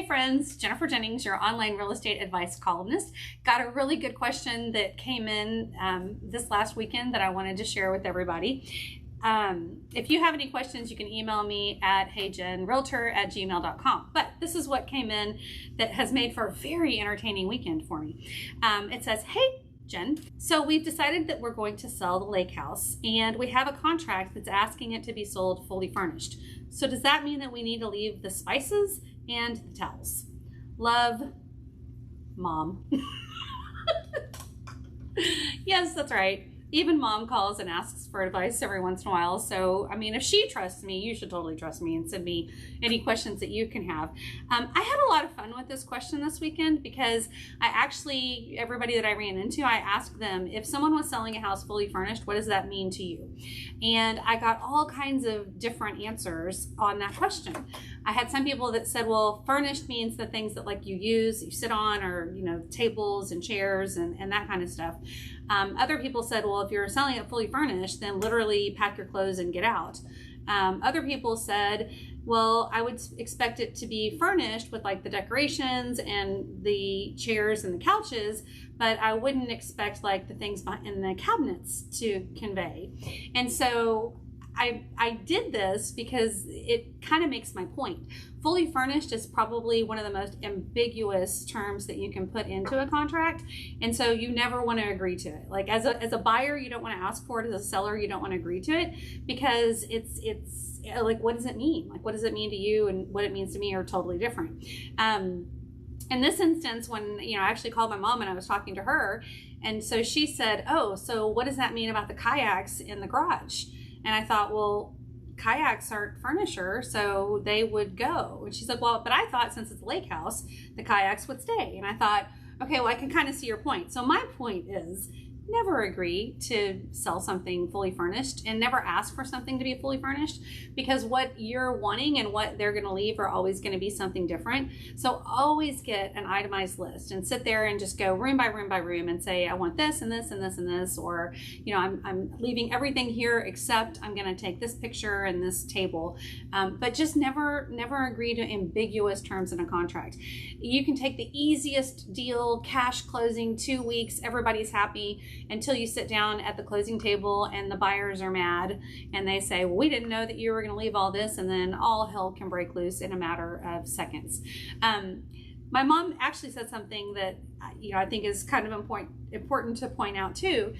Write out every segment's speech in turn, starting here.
friends, Jennifer Jennings, your online real estate advice columnist. Got a really good question that came in this last weekend that I wanted to share with everybody. If you have any questions, you can email me at heyjenrealtor@gmail.com. But this is what came in that has made for a very entertaining weekend for me. It says, hey, Jen, so we've decided that we're going to sell the lake house and we have a contract that's asking it to be sold fully furnished. So does that mean that we need to leave the spices and the towels? Love, Mom. Yes, that's right. Even Mom calls and asks for advice every once in a while. So, I mean, if she trusts me, you should totally trust me and send me any questions that you can have. I had a lot of fun with this question this weekend because everybody that I ran into, I asked them, if someone was selling a house fully furnished, what does that mean to you? And I got all kinds of different answers on that question. I had some people that said, well, furnished means the things that like you sit on, or, you know, tables and chairs and that kind of stuff. Other people said, well, if you're selling it fully furnished, then literally pack your clothes and get out. Other people said, well, I would expect it to be furnished with like the decorations and the chairs and the couches, but I wouldn't expect like the things in the cabinets to convey. And so I did this because it kind of makes my point. Fully furnished is probably one of the most ambiguous terms that you can put into a contract. And so you never want to agree to it. Like as a buyer, you don't want to ask for it. As a seller, you don't want to agree to it because it's like, what does it mean? Like, what does it mean to you and what it means to me are totally different. In this instance, when, you know, I actually called my mom and I was talking to her, and so she said, oh, so what does that mean about the kayaks in the garage? And I thought, well, kayaks aren't furniture, so they would go. And she's like, well, but I thought since it's a lake house, the kayaks would stay. And I thought, okay, well, I can kind of see your point. So my point is, never agree to sell something fully furnished and never ask for something to be fully furnished, because what you're wanting and what they're going to leave are always going to be something different. So always get an itemized list and sit there and just go room by room by room and say, I want this and this and this and this, or, you know, I'm leaving everything here except I'm going to take this picture and this table. But just never agree to ambiguous terms in a contract. You can take the easiest deal, cash closing, 2 weeks, everybody's happy, until you sit down at the closing table and the buyers are mad and they say, well, we didn't know that you were going to leave all this, and then all hell can break loose in a matter of seconds. My mom actually said something that, you know, I think is kind of important to point out too.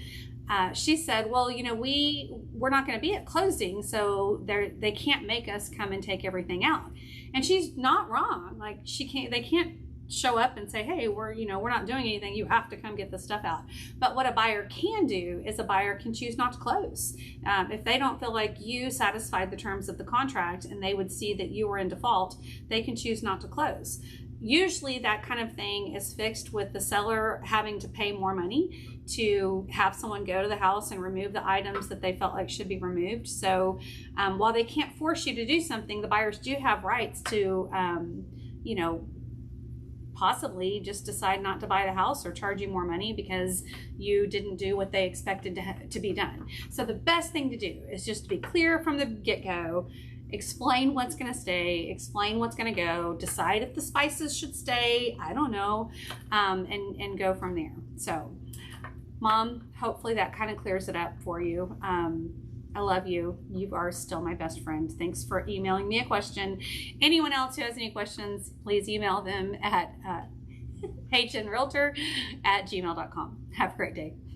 She said, well, you know, we're not going to be at closing, so they can't make us come and take everything out. And she's not wrong. Like, they can't show up and say, hey, we're not doing anything, you have to come get the stuff out. But what a buyer can do is a buyer can choose not to close. If they don't feel like you satisfied the terms of the contract and they would see that you were in default, they can choose not to close. Usually that kind of thing is fixed with the seller having to pay more money to have someone go to the house and remove the items that they felt like should be removed. So while they can't force you to do something, the buyers do have rights to, you know, possibly just decide not to buy the house or charge you more money because you didn't do what they expected to be done. So the best thing to do is just to be clear from the get-go, explain what's going to stay, explain what's going to go, decide if the spices should stay, I don't know, and go from there. So, Mom, hopefully that kind of clears it up for you. I love you. You are still my best friend. Thanks for emailing me a question. Anyone else who has any questions, please email them at heyjenrealtor@gmail.com. Have a great day.